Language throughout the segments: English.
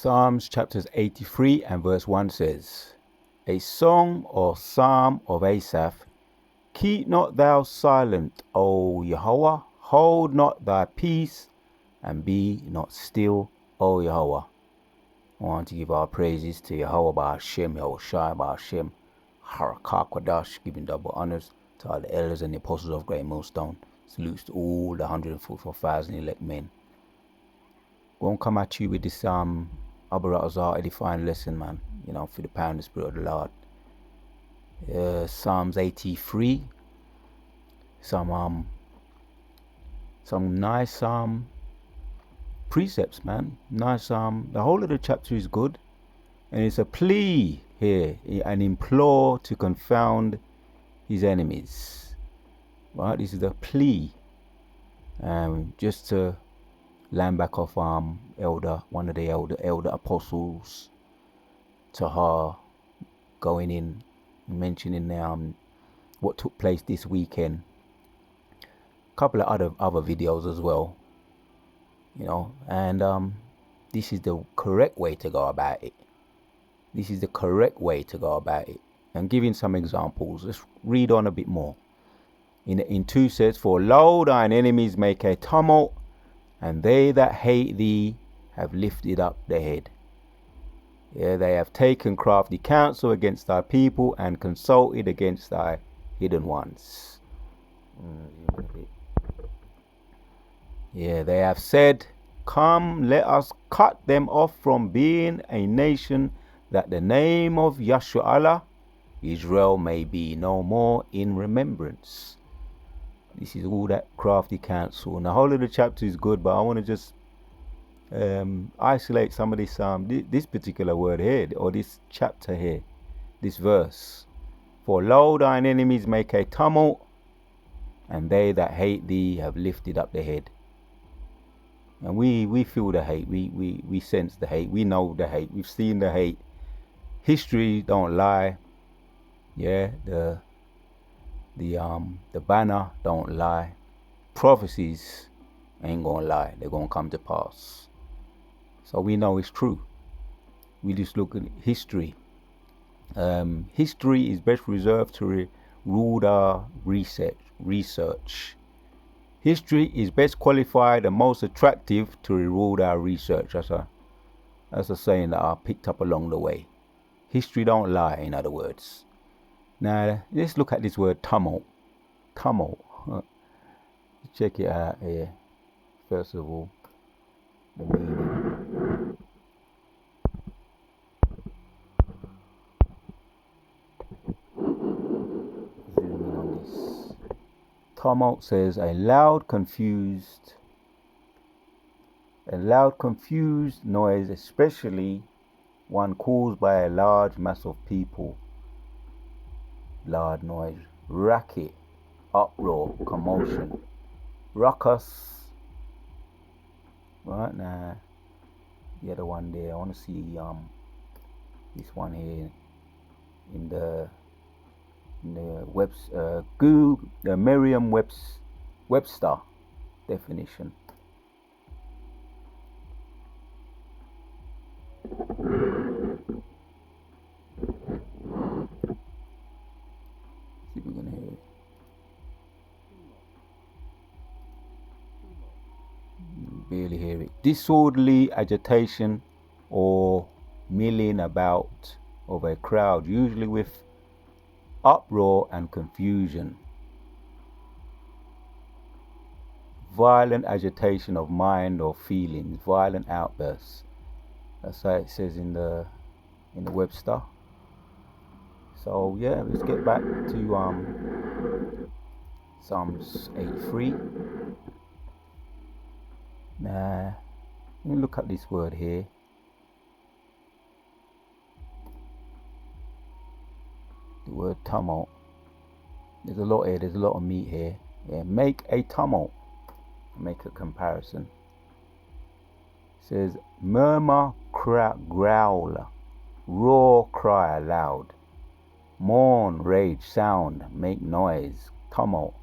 Psalms chapters 83 and verse 1 says, A song or psalm of Asaph. Keep not thou silent, O Yahweh, hold not thy peace, and be not still, O Yahweh. I want to give our praises to Yahweh Ba'ashem, Yahweh Shai Ba'ashem, Harakah Kwadash, giving double honors to all the elders and the apostles of Great Millstone. Salutes to all the 144,000 elect men. Won't come at you with this Abarazar edifying lesson, man. You know, for the power and the spirit of the Lord. Psalms 83. Some nice precepts, man. Nice the whole of the chapter is good, and it's a plea here, an implore to confound his enemies. Right, this is a plea, just to land back off one of the elder apostles, to her going in, mentioning what took place this weekend. A couple of other videos as well, you know, and this is the correct way to go about it. This is the correct way to go about it. And giving some examples. Let's read on a bit more. In 2 says, For lo, thine enemies make a tumult, and they that hate thee have lifted up their head. Yeah, they have taken crafty counsel against thy people, and consulted against thy hidden ones. Yeah, they have said, Come, let us cut them off from being a nation, that the name of Yahshua Allah, Israel, may be no more in remembrance. This is all that crafty counsel. And the whole of the chapter is good, but I want to just isolate some of this particular word here, or this chapter here, this verse. For lo, thine enemies make a tumult, and they that hate thee have lifted up their head. And we feel the hate, we sense the hate, we know the hate, we've seen the hate. History don't lie. Yeah, the banner don't lie. Prophecies ain't gonna lie, they're gonna come to pass. So we know it's true. We just look at history. History is best reserved to rule our research. History is best qualified and most attractive to reward our research. That's a saying that I picked up along the way. History don't lie, in other words. Now, let's look at this word tumult. Tumult. Check it out here. First of all, the meaning. Zoom in on this. Tumult says a loud, confused noise, especially one caused by a large mass of people. Loud noise, racket, uproar, commotion, ruckus. Right now, the other one there. I want to see this one here in the Google, the Merriam-Webster definition. See if we can hear it. Barely hear it. Disorderly agitation or milling about of a crowd, usually with uproar and confusion. Violent agitation of mind or feelings, violent outbursts. That's how it says in the Webster. So yeah, let's get back to Psalms 83. Now, let me look at this word here. The word tumult. There's a lot here. There's a lot of meat here. Yeah, make a tumult. Make a comparison. It says murmur, growl, roar, cry aloud, mourn, rage, sound, make noise, tumult.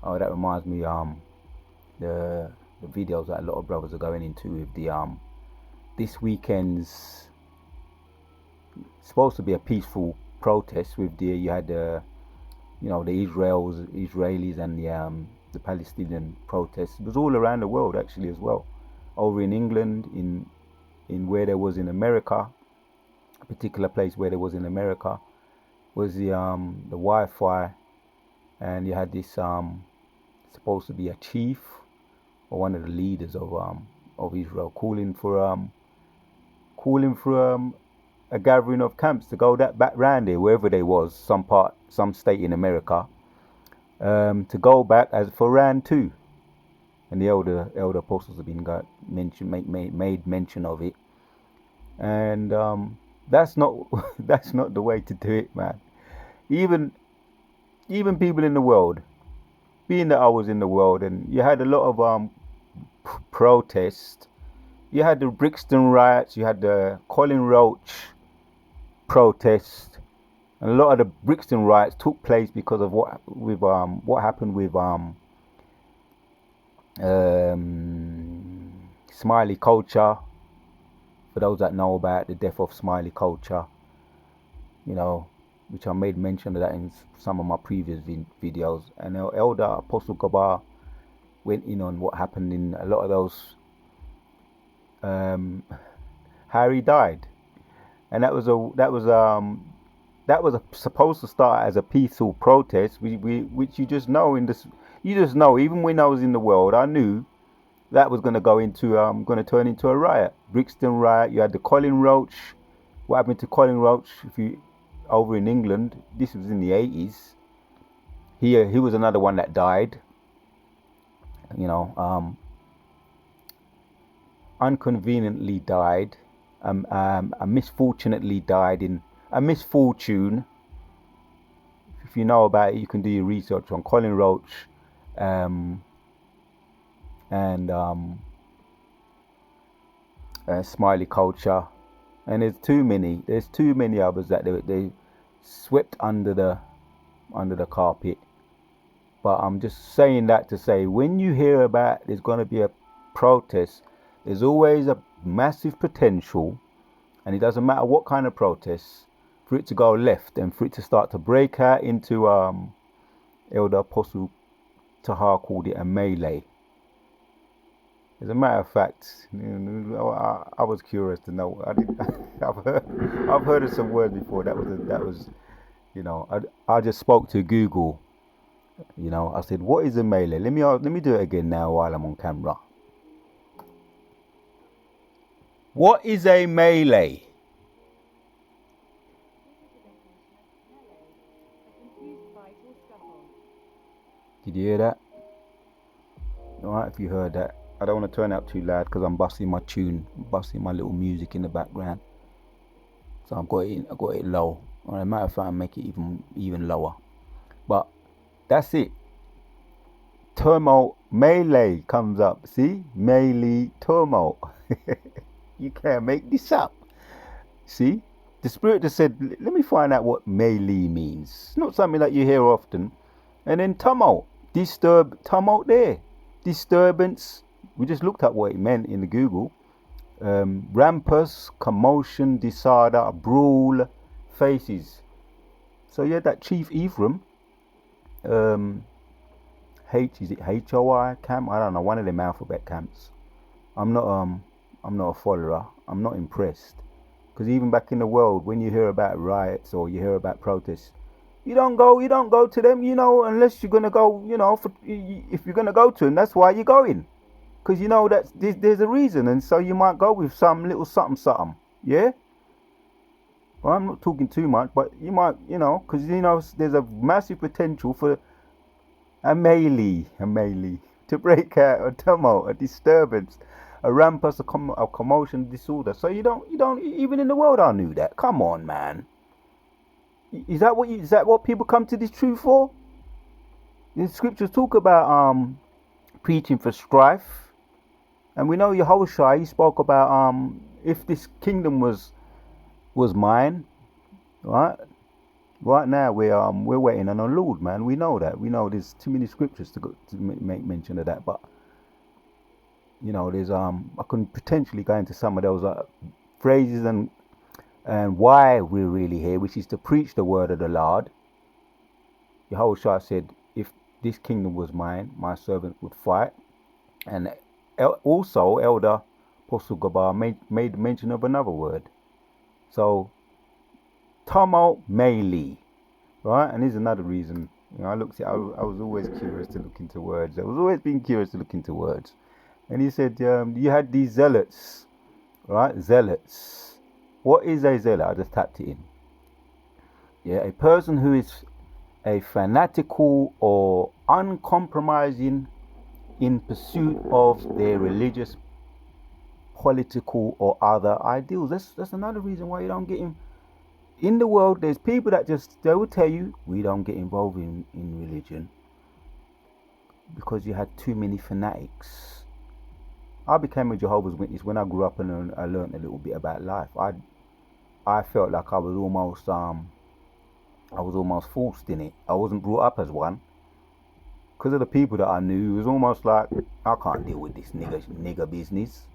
Oh, that reminds me the videos that a lot of brothers are going into with the this weekend's supposed to be a peaceful protest with you had the the Israelis and the Palestinian protests. It was all around the world actually as well. Over in England, in where there was in America, a particular place where there was in America was the Wi-Fi, and you had this supposed to be a chief or one of the leaders of Israel calling for a gathering of camps to go that back round there, wherever they was, some state in America, to go back as for round two. And the elder apostles have been made mention of it, and that's not that's not the way to do it, man. Even people in the world, being that I was in the world, and you had a lot of protests. You had the Brixton riots, you had the Colin Roach protest, and a lot of the Brixton riots took place because of what happened with Smiley Culture. For those that know about the death of Smiley Culture, which I made mention of that in some of my previous videos, and Elder Apostle Gabar went in on what happened in a lot of those. How he died, and that was supposed to start as a peaceful protest, which you just know even when I was in the world, I knew that was going to turn into a riot. Brixton riot. You had the Colin Roach. What happened to Colin Roach? Over in England, this was in the 80s. He was another one that died. Unconveniently died. Misfortunately died in a misfortune. If you know about it, you can do your research on Colin Roach, and Smiley Culture, and there's too many others that they swept under the carpet. But I'm just saying that to say, when you hear about there's going to be a protest, there's always a massive potential, and it doesn't matter what kind of protest, for it to go left and for it to start to break out into Elder Apostle Tahar called it a melee. As a matter of fact, I was curious to know. I've heard of some words before. That was I just spoke to Google. I said, "What is a melee?" Let me do it again now while I'm on camera. What is a melee? Did you hear that? Alright, if you heard that. I don't want to turn it up too loud because I'm busting my little music in the background. So I got it low. Or a matter of fact, I'll make it even lower. But that's it. Turmoil, melee comes up. See? Melee, turmoil. You can't make this up. See? The Spirit just said, let me find out what melee means. It's not something that you hear often. And then tumult. Tumult there. Disturbance. We just looked at what it meant in the Google. Rampus, commotion, disorder, brawl, faces. So yeah, that Chief Ephraim, is it HOI camp? I don't know, one of them alphabet camps. I'm not a follower. I'm not impressed, because even back in the world, when you hear about riots or you hear about protests, you don't go to them, unless you're gonna go, if you're gonna go to them, that's why you're going, because that there's a reason, and so you might go with some little something, yeah. Well, I'm not talking too much, but you might, because there's a massive potential for a melee to break out, a tumult, a disturbance, a rampus, a commotion, disorder. So you don't even in the world I knew that. Come on, man. Is that what people come to this truth for? The scriptures talk about preaching for strife, and we know Yahushua, he spoke about if this kingdom was mine, right? Right now we're waiting on our Lord, man. We know that. We know there's too many scriptures to make mention of that, but there's I can potentially go into some of those phrases and why we're really here, which is to preach the word of the Lord. Yahushua said, if this kingdom was mine, my servant would fight. And also Elder Apostle Gabar made mention of another word. So tumult melee, right? And here's another reason. I was always curious to look into words. I was always being curious to look into words. And he said, you had these zealots, right? Zealots. What is a zealot? I just tapped it in. Yeah, a person who is a fanatical or uncompromising in pursuit of their religious, political, or other ideals. That's another reason why you don't get in the world. There's people that they will tell you, we don't get involved in religion because you had too many fanatics. I became a Jehovah's Witness when I grew up and I learned a little bit about life. I felt like I was almost forced in it. I wasn't brought up as one. Because of the people that I knew, it was almost like, I can't deal with this nigger business.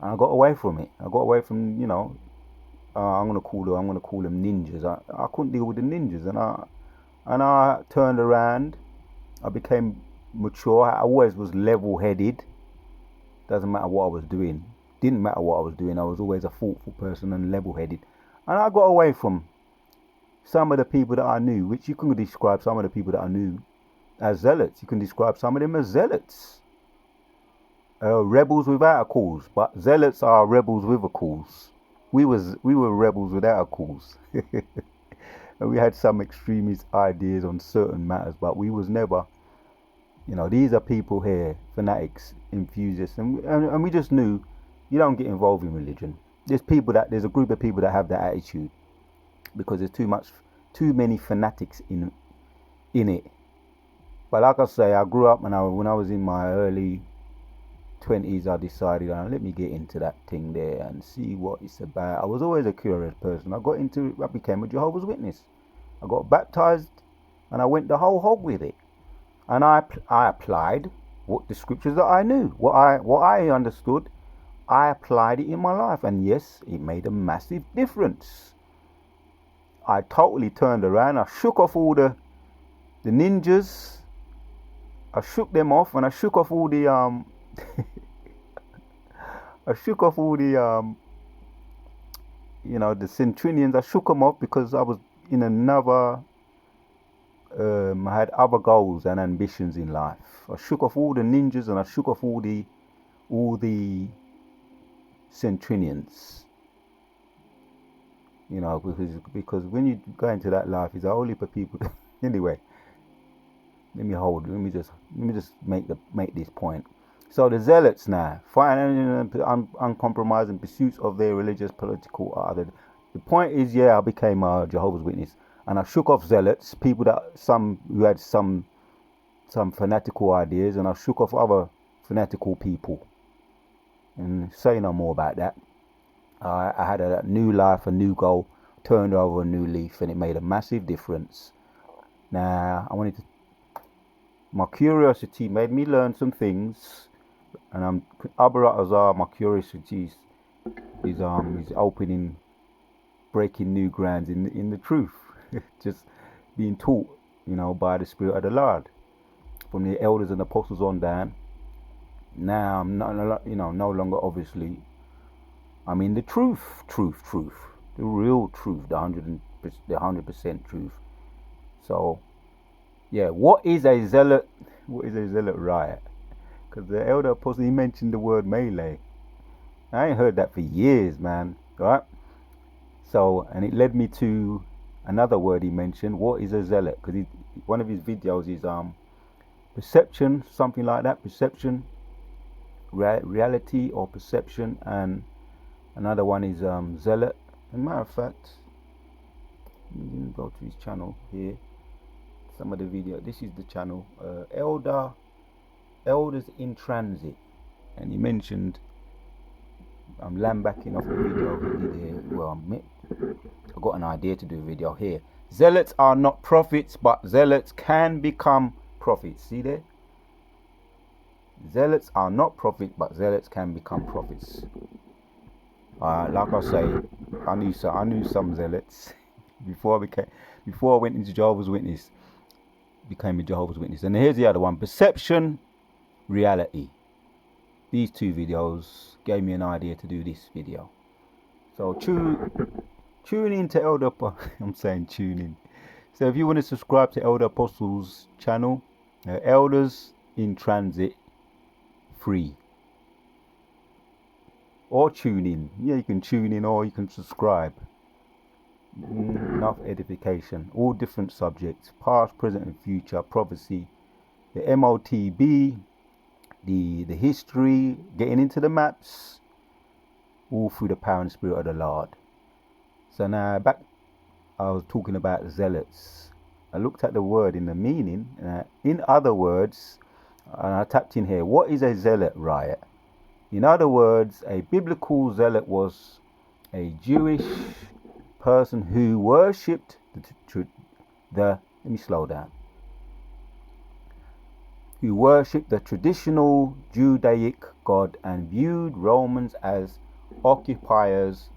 And I got away from it. I got away from, I'm gonna call them ninjas. I couldn't deal with the ninjas, and I turned around. I became mature. I always was level-headed. Doesn't matter what I was doing. Didn't matter what I was doing. I was always a thoughtful person and level-headed. And I got away from some of the people that I knew, which you can describe some of the people that I knew as zealots. You can describe some of them as zealots. Rebels without a cause, but zealots are rebels with a cause. We were rebels without a cause. And we had some extremist ideas on certain matters, but we was never, these are people here, fanatics, enthusiasts, and we just knew you don't get involved in religion. There's a group of people that have that attitude because there's too many fanatics in it. But like I say, I grew up when I was in my early 20s, I decided, let me get into that thing there and see what it's about. I was always a curious person. I became a Jehovah's Witness. I got baptized and I went the whole hog with it. And I applied what the scriptures that I knew, what I understood. I applied it in my life, and yes, it made a massive difference. I totally turned around. I shook off all the ninjas. I shook them off, and I shook off all the the centurions. I shook them off because I was in another. I had other goals and ambitions in life. I shook off all the ninjas and I shook off all the centurions. Because when you go into that life, it's only for people. Anyway, let me just make this point. So the zealots now, fighting uncompromising pursuits of their religious, political, or other. The point is, I became a Jehovah's Witness, and I shook off zealots, people who had some fanatical ideas, and I shook off other fanatical people. And say no more about that. I had a new life, a new goal, turned over a new leaf, and it made a massive difference. Now, my curiosity made me learn some things, and Abarat Azar, my curiosity is opening, breaking new grounds in the truth, just being taught, by the Spirit of the Lord, from the elders and apostles on down. Now I'm not, no longer obviously. I mean the truth, the real truth, the 100% truth. So, what is a zealot? What is a zealot riot? Because the elder apostle, he mentioned the word melee. I ain't heard that for years, man. Right? So, and it led me to another word he mentioned. What is a zealot? Because one of his videos is perception, something like that. Perception, reality or perception, and another one is zealot. As a matter of fact, you can go to his channel here. Some of the video. This is the channel, Elders in Transit, and he mentioned. I'm lambacking off the video he did here. Well, I got an idea to do a video here. Zealots are not prophets, but zealots can become prophets. See there? Zealots are not prophets, but zealots can become prophets. Like I say, I knew some zealots before I went into Jehovah's Witness. Became a Jehovah's Witness. And here's the other one: perception, reality. These two videos gave me an idea to do this video. So tune in to Elder. I'm saying tune in. So if you want to subscribe to Elder Apostles channel, Elders in Transit, free. Or tune in. Yeah, you can tune in or you can subscribe. Enough edification. All different subjects: past, present, and future, prophecy, the MOTB, the history, getting into the maps, all through the power and spirit of the Lord. So now back, I was talking about zealots. I looked at the word in the meaning. In other words, and I tapped in here, what is a zealot, riot? In other words, a biblical zealot was a Jewish person who worshipped let me slow down. Who worshipped the traditional Judaic God and viewed Romans as occupiers.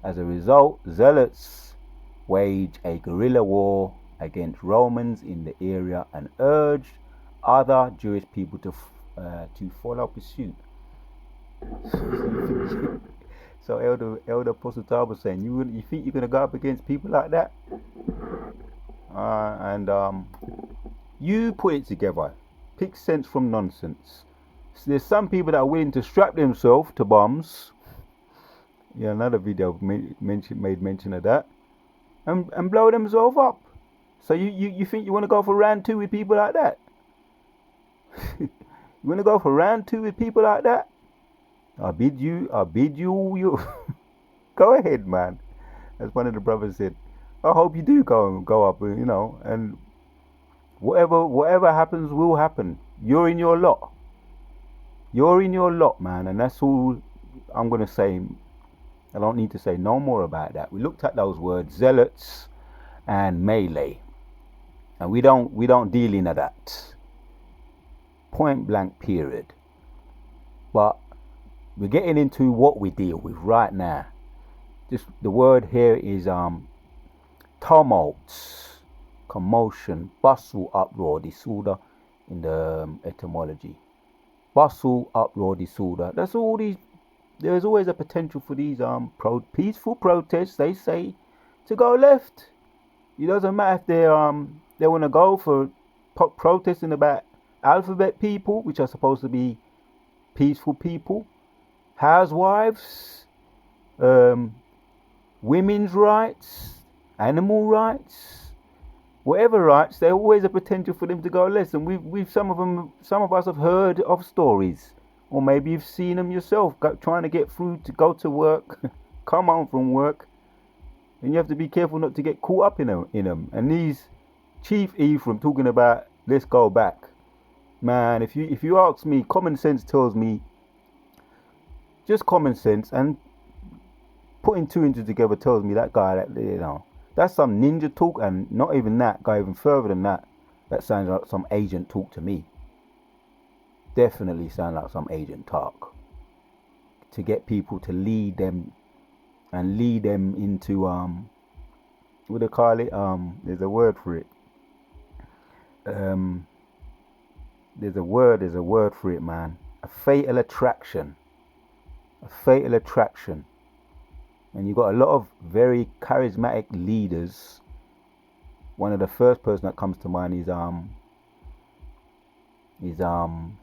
As a result, zealots waged a guerrilla war against Romans in the area and urged other Jewish people to follow suit. So Elder Apostle Tab was saying, you think you're gonna go up against people like that? You put it together. Pick sense from nonsense. So there's some people that are willing to strap themselves to bombs. Yeah, another video made mention of that, and blow themselves up. So you think you want to go for round 2 with people like that? You want to go for round 2 with people like that? I bid you go ahead, man. As one of the brothers said, I hope you do go up, and whatever happens will happen. You're in your lot. You're in your lot, man, and that's all I'm gonna say. I don't need to say no more about that. We looked at those words, zealots and melee, and we don't deal in that. Point blank, period. But we're getting into what we deal with right now. Just the word here is tumults, commotion, bustle, uproar, disorder in the etymology. Bustle, uproar, disorder. That's all these. There's always a potential for these peaceful protests, they say, to go left. It doesn't matter if they want to go for protesting about alphabet people, which are supposed to be peaceful people, housewives, women's rights, animal rights, whatever rights. There's always a potential for them to go left. And we've some of us have heard of stories. Or maybe you've seen them yourself, trying to get through to go to work, come home from work, and you have to be careful not to get caught up in them. And these Chief Ephraim talking about let's go back, man. If you ask me, common sense tells me, just common sense, and putting 2 and 2 together tells me that guy that's some ninja talk, and not even that, go even further than that. That sounds like some agent talk to me. Definitely sound like some agent talk to get people to lead them into what do they call it? There's a word for it. There's a word for it, man. A fatal attraction. And you got a lot of very charismatic leaders. One of the first person that comes to mind is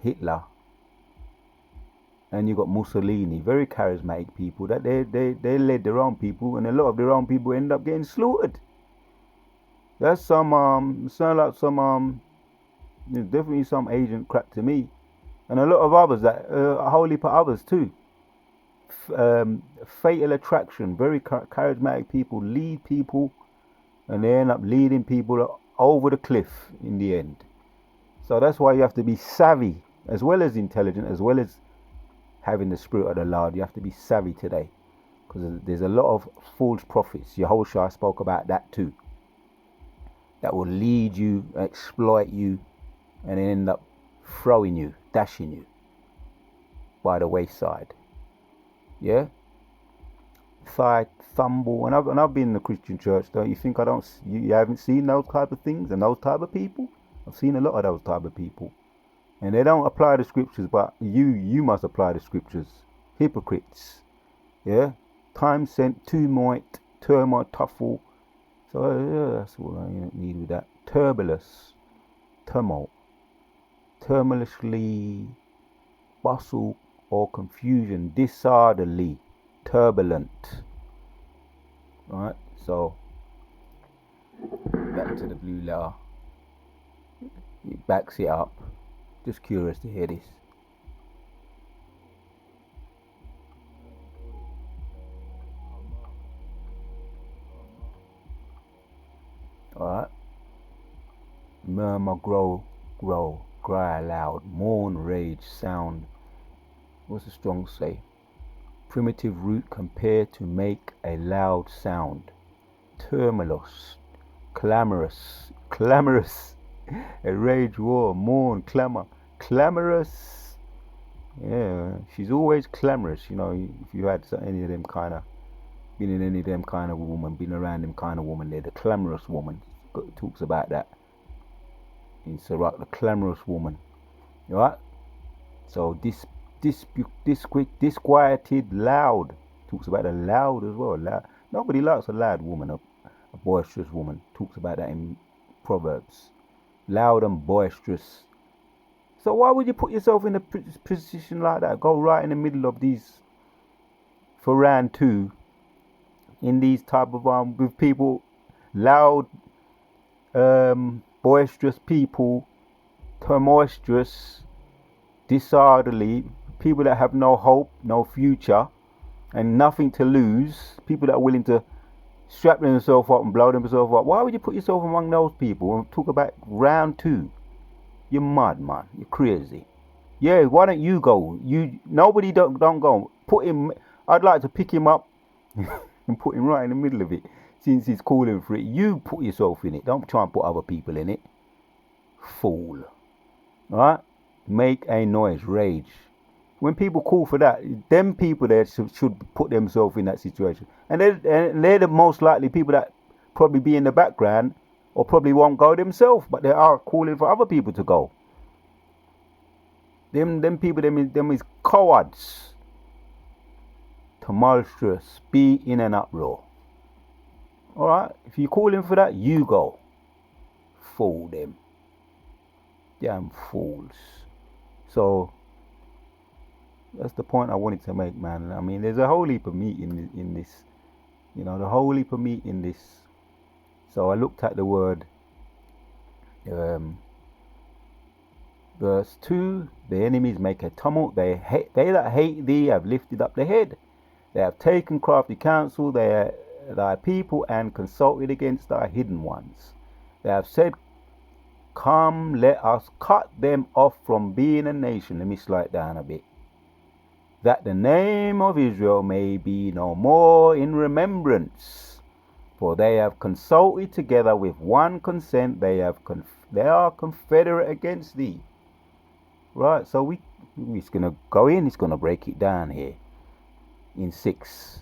Hitler, and you got Mussolini, very charismatic people that they led their own people, and a lot of their own people end up getting slaughtered. That's some sound like some definitely some agent crap to me, and a lot of others that a whole heap of others too. Fatal attraction, very charismatic people lead people, and they end up leading people over the cliff in the end. So that's why you have to be savvy, as well as intelligent, as well as having the spirit of the Lord. You have to be savvy today, because there's a lot of false prophets. Yehoshua spoke about that too. That will lead you, exploit you, and end up throwing you, dashing you. by the wayside. Yeah? Thigh, thumble. And I've been in the Christian church. Don't you think you haven't seen those type of things and those type of people? I've seen a lot of those type of people. And they don't apply the scriptures, but you must apply the scriptures. Hypocrites. Yeah? Time sent, turmoil, tuffle. So yeah, that's what I need with that. Turbulous. Tumult. Tumultuously. Bustle or confusion. Disorderly. Turbulent. Right? So, back to the blue letter. It backs it up. Just curious to hear this. Alright. Murmur, grow, cry aloud, mourn, rage, sound. What's the strong say? Primitive root compared to make a loud sound. Tumultuous, clamorous, a rage, war, mourn, clamorous. Yeah, she's always clamorous. You know, if you had any of them kind of, been in any of them kind of woman, been around them kind of woman, they're the clamorous woman. Talks about that in Sirach, the clamorous woman. Right? So disquieted, loud. Talks about the loud as well. Loud. Nobody likes a loud woman, a boisterous woman. Talks about that in Proverbs. Loud and boisterous. So why would you put yourself in a position like that? Go right in the middle of these, for round 2, in these type of with people, loud, boisterous people, tempestuous, disorderly, people that have no hope, no future, and nothing to lose. People that are willing to strap themselves up and blow themselves up. Why would you put yourself among those people and talk about round 2? You're mad, man. You're crazy. Yeah, why don't you go? Nobody don't go. Put him. I'd like to pick him up and put him right in the middle of it. Since he's calling for it, you put yourself in it. Don't try and put other people in it. Fool. Alright? Make a noise, rage. When people call for that, them people there should put themselves in that situation. And they're the most likely people that probably be in the background or probably won't go themselves, but they are calling for other people to go. Them people, them is cowards. Tumultuous, be in an uproar. Alright, if you're calling for that, you go. Fool them. Damn fools. So, that's the point I wanted to make, man. I mean, there's a whole heap of meat in this. You know, the whole heap of meat in this. So I looked at the word, verse 2, the enemies make a tumult, they that hate thee have lifted up the head. They have taken crafty counsel, thy people, and consulted against thy hidden ones. They have said, come, let us cut them off from being a nation. Let me slide down a bit. That the name of Israel may be no more in remembrance. For they have consulted together with one consent. They are confederate against thee. Right, so we're going to go in. It's going to break it down here in 6.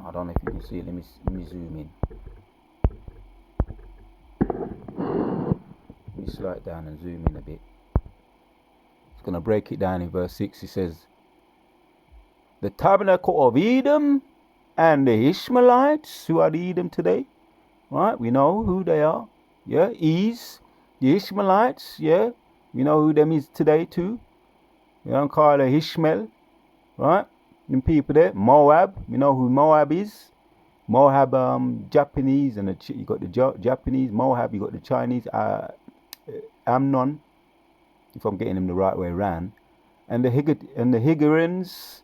I don't know if you can see it. Let me zoom in. Let me slide down and zoom in a bit. It's going to break it down in verse 6. It says, the tabernacle of Edom and the Ishmaelites, who are the Edom today, right? We know who they are. Yeah, the Ishmaelites, yeah. We know who them is today too. You don't call it Ishmael, right? Them people there. Moab, we know who Moab is. Moab, Japanese, and you got the Japanese. Moab, you got the Chinese, Ammon, if I'm getting them the right way around, and the Higgerins.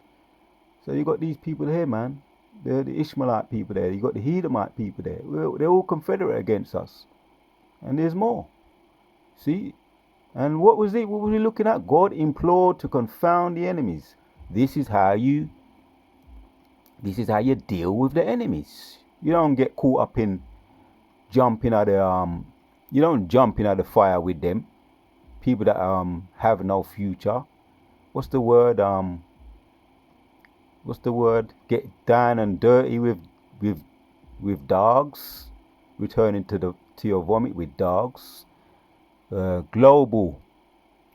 So you got these people here, man. They're the Ishmaelite people there. You got the Edomite people there. They're all confederate against us, and there's more. See, and what was we looking at? God implored to confound the enemies. This is how you deal with the enemies. You don't get caught up in jumping at the you don't jump in at the fire with them. People that have no future. what's the word? Get down and dirty with dogs, returning to your vomit with dogs. Global,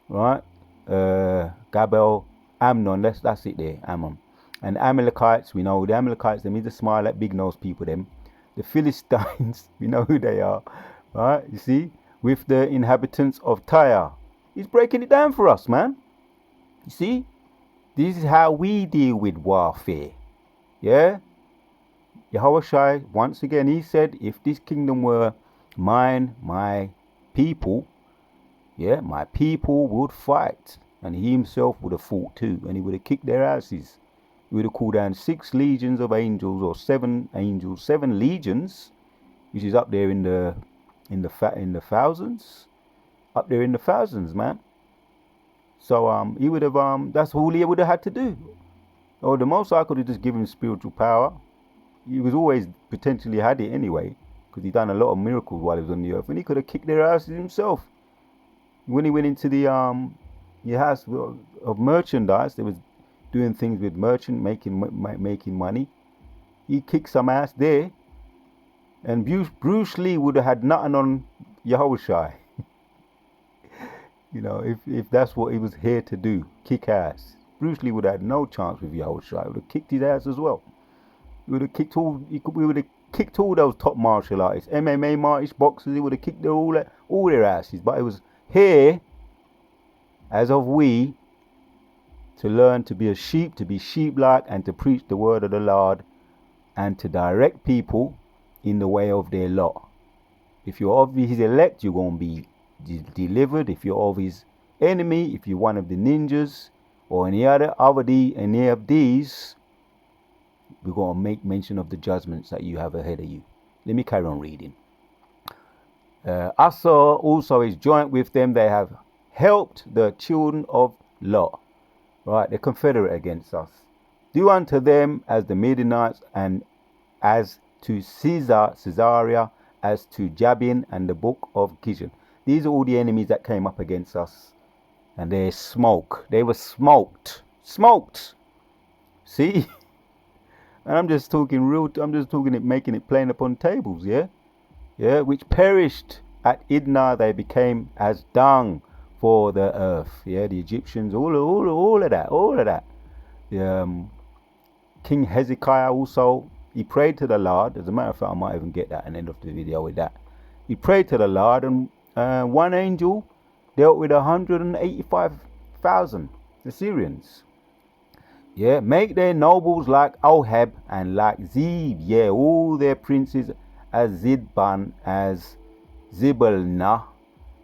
right? Gabel, Amnon, that's it there, Ammon. And Amalekites, we know the Amalekites, they mean to smile at big nose people, them. The Philistines, we know who they are, right? You see, with the inhabitants of Tyre. He's breaking it down for us, man. You see, this is how we deal with warfare. Yeah? Yahushua, once again, he said, if this kingdom were mine, my people, yeah, my people would fight. And he himself would have fought too. And he would have kicked their asses. He would have called down 6 legions of angels, or 7 angels, 7 legions, which is up there in the thousands. Up there in the thousands, man. So he would have that's all he would have had to do. Or the Most High could have just given him spiritual power. He was always potentially had it anyway, because he done a lot of miracles while he was on the earth, and he could have kicked their asses himself. When he went into the house of merchandise, they was doing things with making money. He kicked some ass there, and Bruce Lee would have had nothing on Yahushua. You know, if that's what he was here to do, kick ass. Bruce Lee would have had no chance with Yahushua. He would have kicked his ass as well. We would have kicked all those top martial artists, MMA artists, boxers. He would have kicked all their asses. But it was here, as of we, to learn to be a sheep, to be sheep-like, and to preach the word of the Lord, and to direct people in the way of their lot. If you're of his elect, you're going to be delivered. If you're of his enemy, if you're one of the ninjas, or any of these, we're going to make mention of the judgments that you have ahead of you. Let me carry on reading. Asa also is joint with them. They have helped the children of Lot. Right, they're confederate against us. Do unto them as the Midianites, and as to Caesarea, as to Jabin and the book of Gideon. These are all the enemies that came up against us. And they were smoked. See? And I'm just talking it, making it plain upon tables, yeah? Yeah, which perished at Idna, they became as dung for the earth. Yeah, the Egyptians, all of that. King Hezekiah also, he prayed to the Lord. As a matter of fact, I might even get that and end off the video with that. He prayed to the Lord, and one angel dealt with 185,000 Assyrians. Yeah, make their nobles like Ohab and like Zeb. Yeah, all their princes as Zidban, as Zibalna,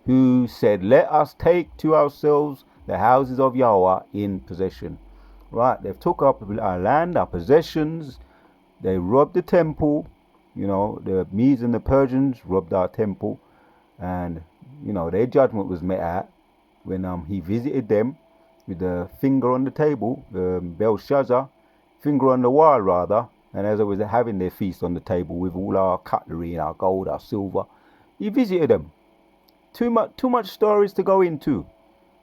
who said, let us take to ourselves the houses of Yahweh in possession. Right, they've took up our land, our possessions. They robbed the temple. You know, the Medes and the Persians robbed our temple. And, you know, their judgment was met at when he visited them with the finger on the table, Belshazzar, finger on the wall rather, and as I was having their feast on the table with all our cutlery and our gold, our silver, he visited them. Too much stories to go into.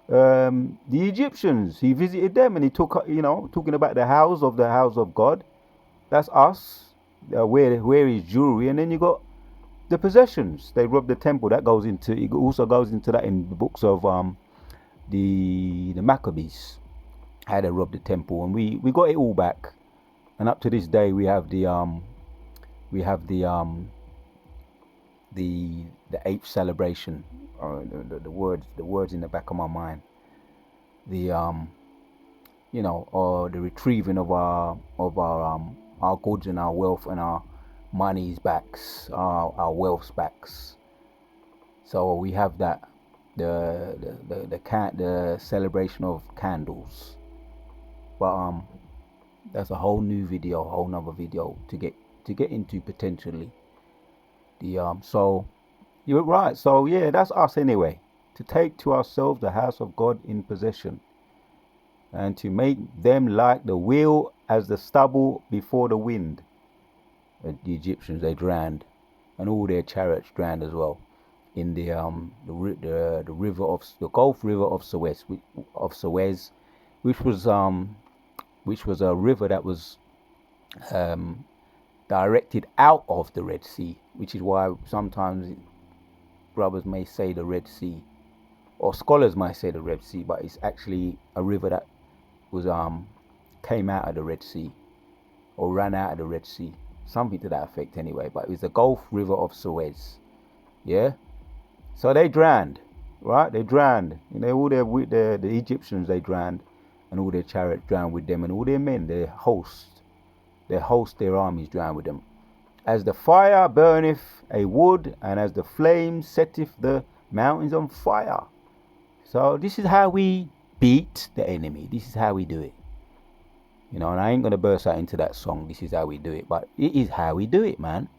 The Egyptians, he visited them, and he took, you know, talking about the house of God. That's us. Where is jewelry, and then you got the possessions. They robbed the temple. It also goes into that in the books of the Maccabees, how they robbed the temple, and we got it all back. And up to this day, we have the 8th celebration. The words in the back of my mind. The retrieving of our goods and our wealth and our money's backs, our wealth's backs. So we have that. The celebration of candles, but that's a whole new video, whole nother video to get into potentially. So you're right. So yeah, that's us anyway. To take to ourselves the house of God in possession, and to make them like the wheel as the stubble before the wind. The Egyptians, they drowned, and all their chariots drowned as well. In the Gulf River of Suez, which was a river that was directed out of the Red Sea, which is why sometimes brothers may say the Red Sea, or scholars might say the Red Sea, but it's actually a river that was came out of the Red Sea, or ran out of the Red Sea, something to that effect anyway. But it was the Gulf River of Suez. Yeah, so they drowned, right? They drowned. All the Egyptians, they drowned, and all their chariots drowned with them, and all their men, their armies drowned with them. As the fire burneth a wood, and as the flame setteth the mountains on fire. So this is how we beat the enemy. This is how we do it. And I ain't gonna burst out into that song. This is how we do it, but it is how we do it, man.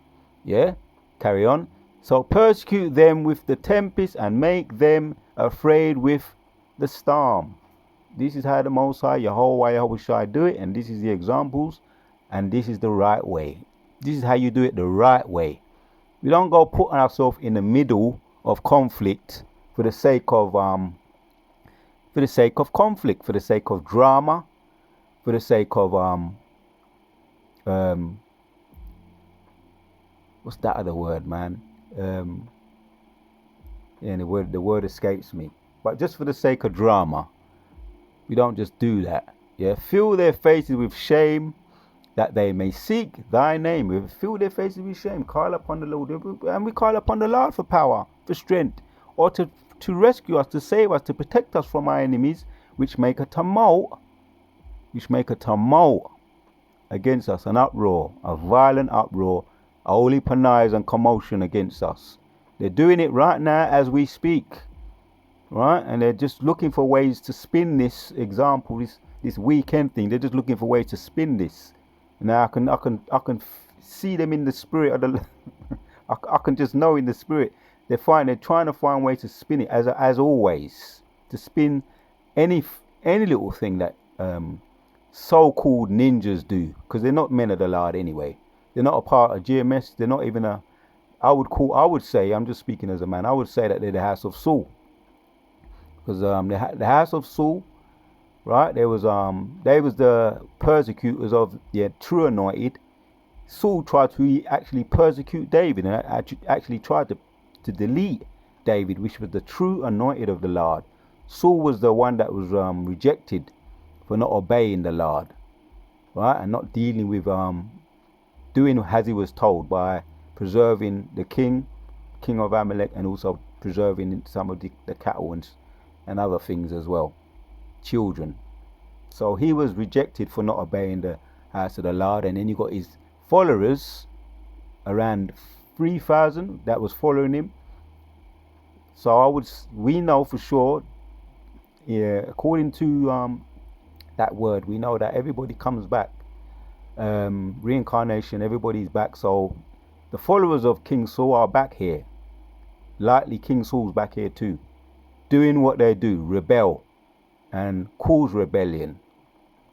Yeah, carry on. So persecute them with the tempest, and make them afraid with the storm. This is how the Most High, Yahushua, do it, and this is the examples, and this is the right way. This is how you do it the right way. We don't go putting ourselves in the middle of conflict for the sake of conflict, for the sake of drama, for the sake of what's that other word, man? The word escapes me. But just for the sake of drama, we don't just do that. Yeah, fill their faces with shame, that they may seek thy name. We fill their faces with shame. Call upon the Lord, and we call upon the Lord for power, for strength, or to rescue us, to save us, to protect us from our enemies, which make a tumult against us, an uproar, a violent uproar, a holy panise and commotion against us. They're doing it right now as we speak, right? And they're just looking for ways to spin this example, this weekend thing. They're just looking for ways to spin this. Now I can see them in the spirit of the. I can just know in the spirit they're trying to find ways to spin it as always, to spin any little thing that so-called ninjas do, because they're not men of the Lord anyway. They're not a part of GMS. They're not even I would say, I'm just speaking as a man, I would say that they're the house of Saul. Because the house of Saul, right, they was the persecutors of the true anointed. Saul tried to actually persecute David, and actually tried to delete David, which was the true anointed of the Lord. Saul was the one that was rejected for not obeying the Lord, right, and not dealing with doing as he was told, by preserving the king of Amalek, and also preserving some of the cattle and other things as well, children. So he was rejected for not obeying the house of the Lord, and then you got his followers, around 3,000 that was following him. So we know for sure, yeah, according to that word, we know that everybody comes back. Reincarnation, everybody's back. So the followers of King Saul are back here. Likely King Saul's back here too, doing what they do, rebel and cause rebellion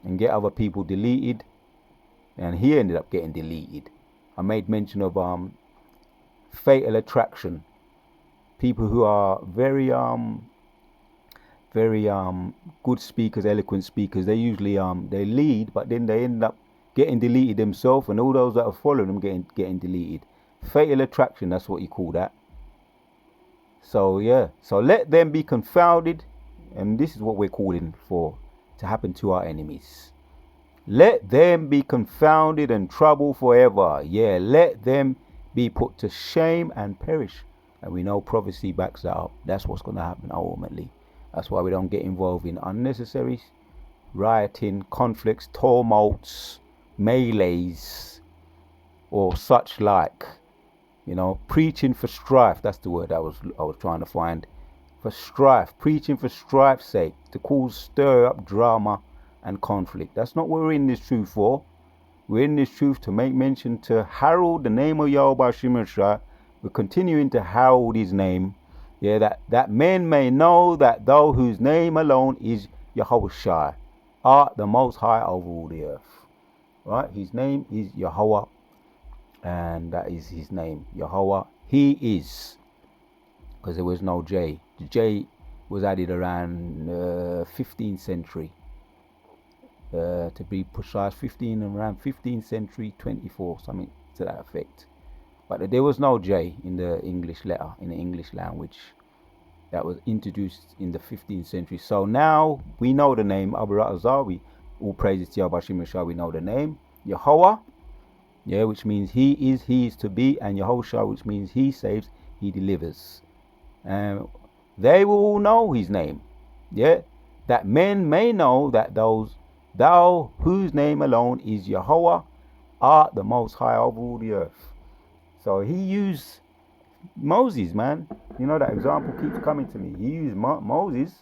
and get other people deleted. And he ended up getting deleted. I made mention of fatal attraction, people who are very good speakers, eloquent speakers. They usually they lead, but then they end up getting deleted themselves, and all those that are following them getting deleted. Fatal attraction, that's what you call that. So yeah, so let them be confounded, and this is what we're calling for to happen to our enemies. Let them be confounded and troubled forever. Yeah, let them be put to shame and perish. And we know prophecy backs that up. That's what's going to happen ultimately. That's why we don't get involved in unnecessary rioting, conflicts, tumults, melees, or such like. Preaching for strife. That's the word I was trying to find. For strife, preaching for strife's sake, to stir up drama and conflict. That's not what we're in this truth for. We're in this truth to make mention, to herald the name of Yahweh Shemashah. We're continuing to herald his name. Yeah, that men may know that thou whose name alone is Yahushua art the most high over all the earth. Right? His name is Yahweh, and that is his name, Yahweh. He is, because there was no J. The J was added around 15th century. to be precise, around 15th century 24, something to that effect. But there was no J in the English letter, in the English language. That was introduced in the 15th century. So now we know the name Abu Ratazar. We all praises to Yahweh Hashem Yeshua. We know the name Yahweh, yeah, which means he is to be, and Yahushua, which means he saves, he delivers. They will all know his name, yeah, that men may know that thou whose name alone is Yahweh art the most high over all the earth. So he used Moses, man. You know, that example keeps coming to me. He used Moses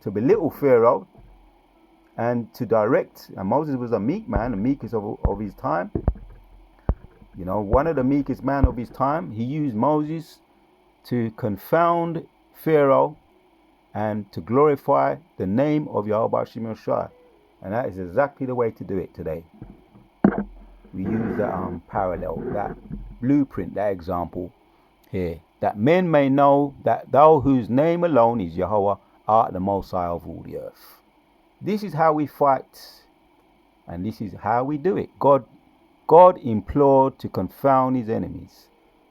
to belittle Pharaoh and to direct. And Moses was a meek man, the meekest of his time. You know, one of the meekest man of his time. He used Moses to confound Pharaoh and to glorify the name of Yahweh Hashem Yeshua. And that is exactly the way to do it today. We use that parallel, that blueprint, that example here, that men may know that thou whose name alone is Yahweh art the most high of all the earth. This is how we fight, and this is how we do it. God implored to confound his enemies.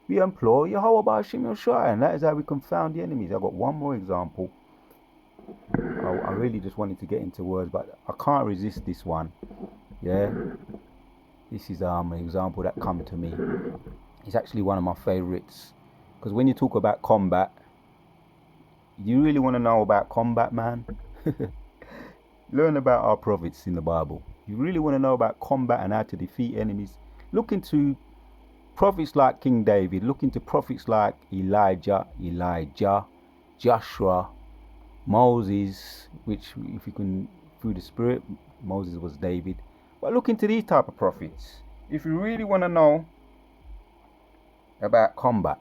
We implore Yahweh Hashem Yeshua, and that is how we confound the enemies. I've got one more example. I really just wanted to get into words, but I can't resist this one. Yeah, this is an example that come to me. It's actually one of my favorites, because when you talk about combat, you really want to know about combat, man. Learn about our prophets in the Bible. You really want to know about combat and how to defeat enemies. Look into prophets like King David. Look into prophets like Elijah, Joshua, Moses, which, if you can, through the Spirit, Moses was David. But look into these type of prophets. If you really want to know about combat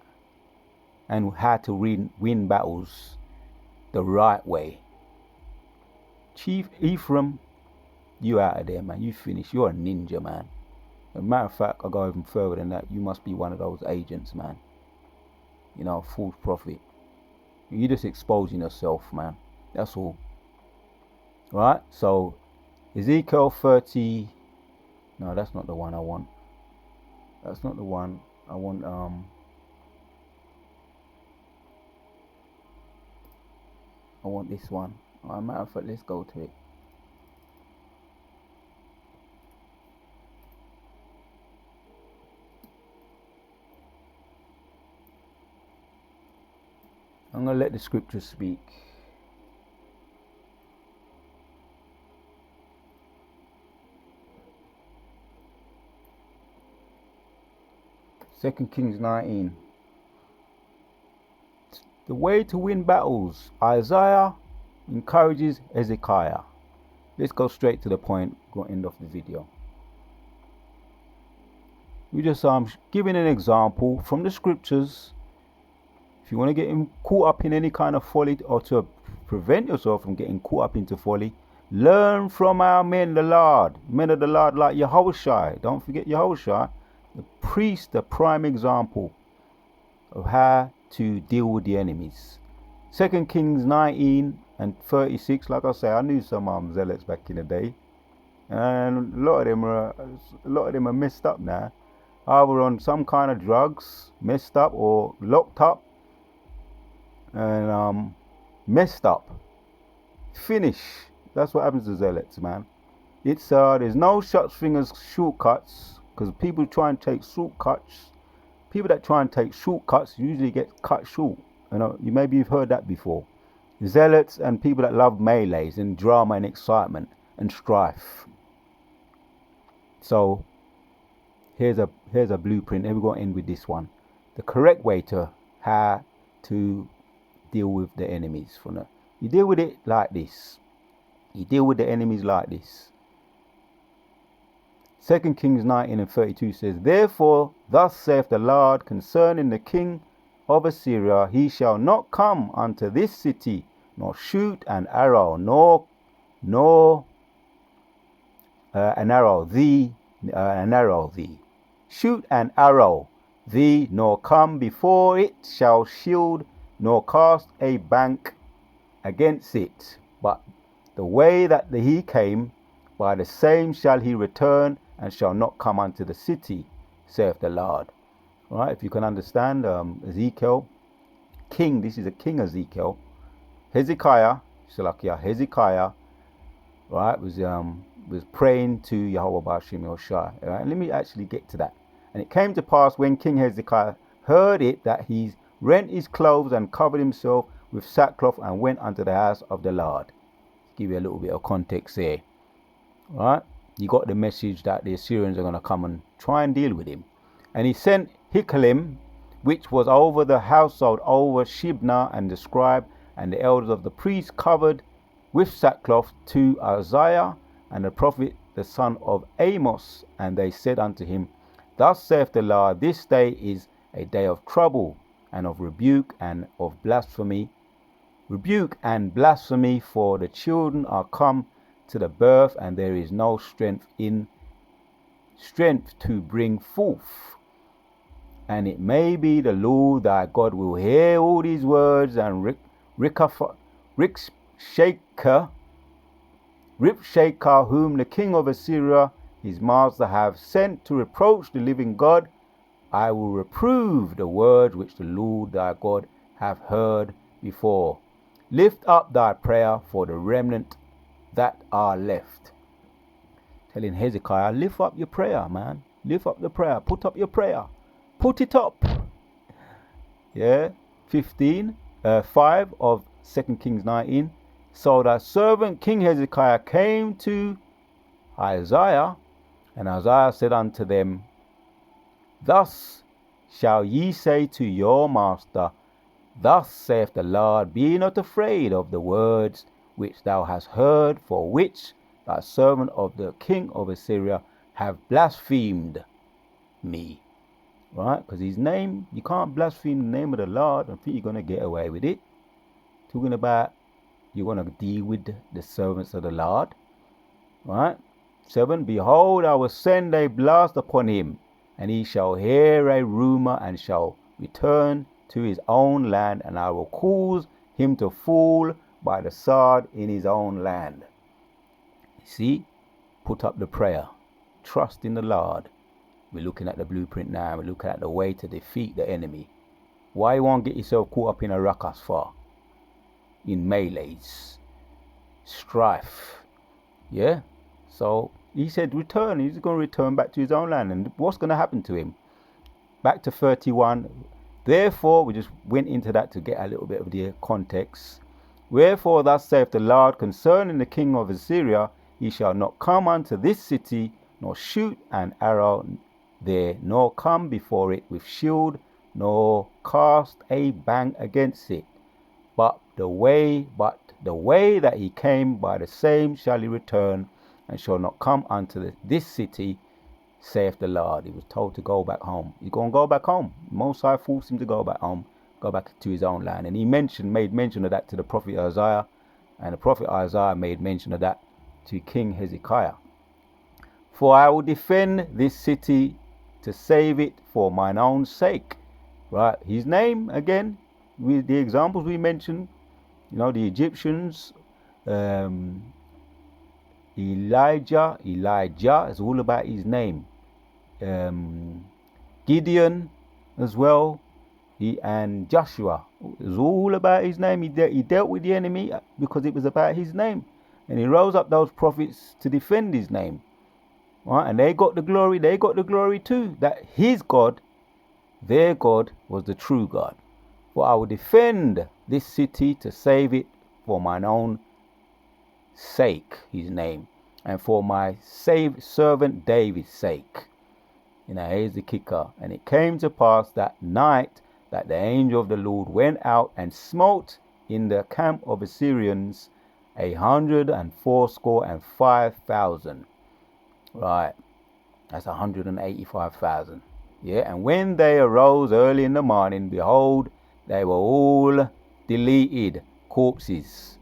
and how to win battles the right way, Chief Ephraim, you out of there, man. You finished. You're a ninja, man. As a matter of fact, I'll go even further than that. You must be one of those agents, man. You know, false prophet. You're just exposing yourself, man. That's all. Right? So, Ezekiel 30. No, that's not the one I want. That's not the one. I want, I want this one. As a matter of fact, let's go to it. I'm going to let the scriptures speak. Second Kings 19. The way to win battles. Isaiah encourages Hezekiah. Let's go straight to the point. Go end of the video. We just giving an example from the scriptures. If you want to get caught up in any kind of folly, or to prevent yourself from getting caught up into folly, learn from our men of the Lord like Yahushua. Don't forget Yahushua, the priest, the prime example of how to deal with the enemies. 2 Kings 19 and 36, like I say, I knew some zealots back in the day, and a lot of them are messed up now. Either on some kind of drugs, messed up, or locked up and messed up. Finish. That's what happens to zealots, man. It's there's no such thing as shortcuts, because people try and take shortcuts. People that try and take shortcuts usually get cut short. You know, maybe you've heard that before. Zealots and people that love melees and drama and excitement and strife. So here's a blueprint. And we're going to end with this one. The correct way to how to deal with the enemies. You deal with it like this. You deal with the enemies like this. 2 Kings 19 and 32 says, Therefore, thus saith the Lord concerning the king of Assyria, he shall not come unto this city, nor shoot an arrow, nor an arrow thee. Shoot an arrow thee, nor come before it shall shield, nor cast a bank against it. But the way that he came by the same shall he return, and shall not come unto the city, saith the Lord. Right? If you can understand, Ezekiel, king, this is a king Ezekiel. Hezekiah, right, was praying to Yahweh Ba'ashem Yoshai. Right? Let me actually get to that. And it came to pass when King Hezekiah heard it, that he rent his clothes and covered himself with sackcloth and went unto the house of the Lord. Give you a little bit of context here. Right? You got the message that the Assyrians are going to come and try and deal with him. And he sent Hikalim, which was over the household, over Shibna and the scribe and the elders of the priests, covered with sackcloth, to Isaiah and the prophet, the son of Amos. And they said unto him, Thus saith the Lord, this day is a day of trouble and of rebuke and of blasphemy. Rebuke and blasphemy, for the children are come to the birth, and there is no strength to bring forth. And it may be the Lord thy God will hear all these words, and Ribshakeh, whom the king of Assyria his master have sent to reproach the living God, I will reprove the words which the Lord thy God hath heard before. Lift up thy prayer for the remnant that are left. Telling Hezekiah, lift up your prayer, man. Lift up the prayer. Put up your prayer. Put it up. Yeah. 5 of 2 Kings 19. So the servant King Hezekiah came to Isaiah, and Isaiah said unto them, Thus shall ye say to your master, Thus saith the Lord, be not afraid of the words which thou hast heard, for which thy servant of the king of Assyria have blasphemed me. Right? Because his name, you can't blaspheme the name of the Lord and think you're going to get away with it. Talking about you're going to deal with the servants of the Lord. Right? 7, Behold, I will send a blast upon him, and he shall hear a rumor, and shall return to his own land, and I will cause him to fall by the sword in his own land. You see, put up the prayer. Trust in the Lord. We're looking at the blueprint now. We're looking at the way to defeat the enemy. Why you won't get yourself caught up in a ruckus for? In melees, strife. Yeah? So he said return. He's going to return back to his own land. And what's going to happen to him? Back to 31. Therefore, we just went into that to get a little bit of the context. Wherefore thus saith the Lord concerning the king of Assyria, he shall not come unto this city, nor shoot an arrow there, nor come before it with shield, nor cast a bang against it. But the way that he came, by the same shall he return, and shall not come unto this city, saith the Lord. He was told to go back home. He's going to go back home. Most High forced him to go back home, go back to his own land. And he made mention of that to the prophet Isaiah, and the prophet Isaiah made mention of that to King Hezekiah. For I will defend this city to save it for mine own sake. Right? His name, again, with the examples we mentioned, the Egyptians, Elijah is all about his name. Gideon as well, and Joshua is all about his name. He dealt with the enemy because it was about his name, and he rose up those prophets to defend his name. Right? And they got the glory too, that his God, their God, was the true God. For I will defend this city to save it for mine own sake, his name, and for my servant David's sake. Here's the kicker. And it came to pass that night that the angel of the Lord went out and smote in the camp of Assyrians 185,000. Right, that's 185,000. Yeah, and when they arose early in the morning, behold, they were all deleted corpses.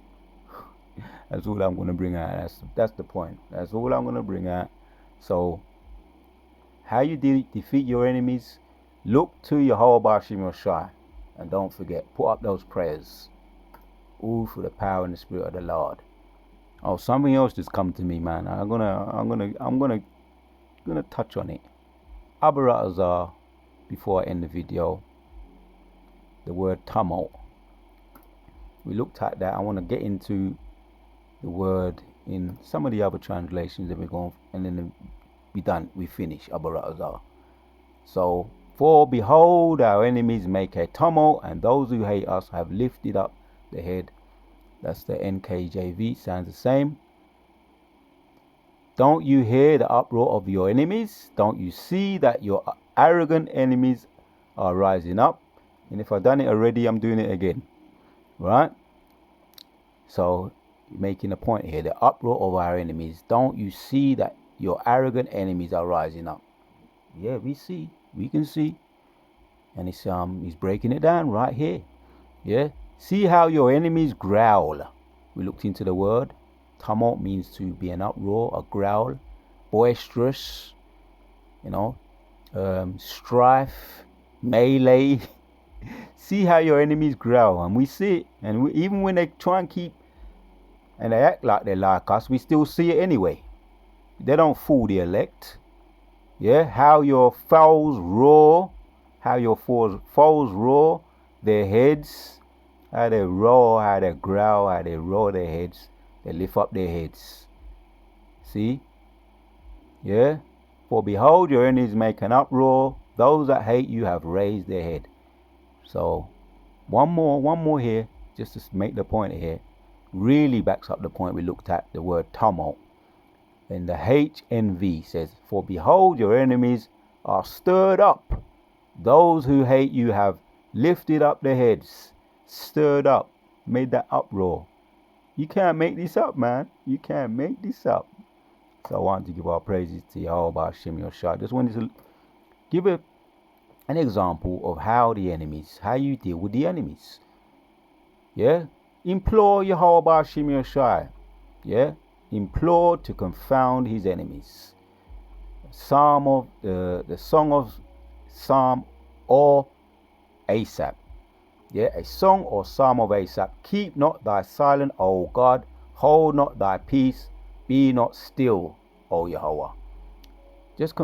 That's all I'm going to bring out. That's the point. That's all I'm going to bring out. So, how you defeat your enemies? Look to Yahweh Ba'ashem Yoshai, and don't forget, put up those prayers, all for the power and the spirit of the Lord. Oh, something else just come to me, man. I'm gonna touch on it. Abarazar, before I end the video, the word tumult. We looked at that. I want to get into the word in some of the other translations, and we're going, and then we done. We finish Abarazar. So, for behold, our enemies make a tumult, and those who hate us have lifted up the head. That's the NKJV. Sounds the same. Don't you hear the uproar of your enemies? Don't you see that your arrogant enemies are rising up? And if I've done it already, I'm doing it again. Right? So, making a point here, the uproar of our enemies. Don't you see that your arrogant enemies are rising up? Yeah, we see. We can see. And he's breaking it down right here. Yeah? See how your enemies growl. We looked into the word. Tumult means to be an uproar, a growl, boisterous, strife, melee. See how your enemies growl, and we see it. And even when they try and keep, and they act like they like us, we still see it anyway. They don't fool the elect. Yeah, how your foes roar, their heads, how they roar, how they growl, how they roar their heads. They lift up their heads. See? Yeah? For behold, your enemies make an uproar. Those that hate you have raised their head. So, one more here, just to make the point here. Really backs up the point we looked at, the word tumult. And the HNV says, for behold, your enemies are stirred up. Those who hate you have lifted up their heads. Stirred up. Made that uproar. You can't make this up, man. You can't make this up. So I want to give our praises to Yahweh Hashem Yoshai. Just wanted to give an example of how you deal with the enemies. Yeah? Implore Yahweh Hashem Yoshai. Yeah? Implore to confound his enemies. The song of Psalm or Asaph. Yeah, a song or psalm of Asaph. Keep not thy silent, O God. Hold not thy peace. Be not still, O Yahweh. Just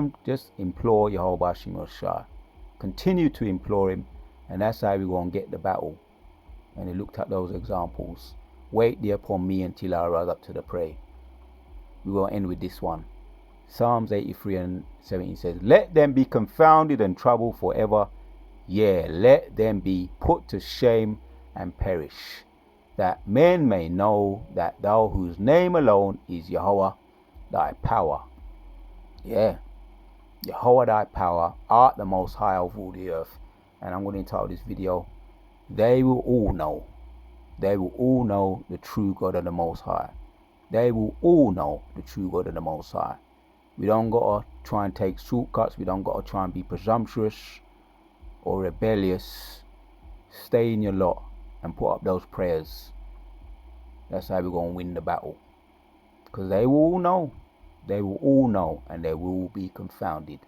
implore Yahweh Hashem Shah. Continue to implore him, and that's how we're going to get the battle. And he looked at those examples. Wait there upon me until I rise up to the prey. We're going to end with this one. Psalms 83 and 17 says, let them be confounded and troubled forever. Yea, let them be put to shame and perish, that men may know that thou whose name alone is Yahweh, thy power. Yeah, Yahweh thy power, art the most high of all the earth. And I'm going to entitle this video, they will all know the true God of the Most High. They will all know the true God of the Most High. We don't got to try and take shortcuts. We don't got to try and be presumptuous or rebellious. Stay in your lot and put up those prayers. That's how we're going to win the battle. Because they will all know, and they will be confounded.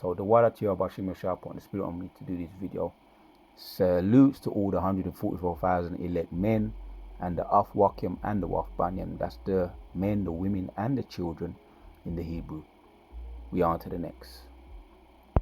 So the Wada Tiyah Bashim Yashar put the spirit on me to do this video. Salutes to all the 144,000 elect men, and the Afwakim and the Wafbanyan. That's the men, the women, and the children in the Hebrew. We on to the next.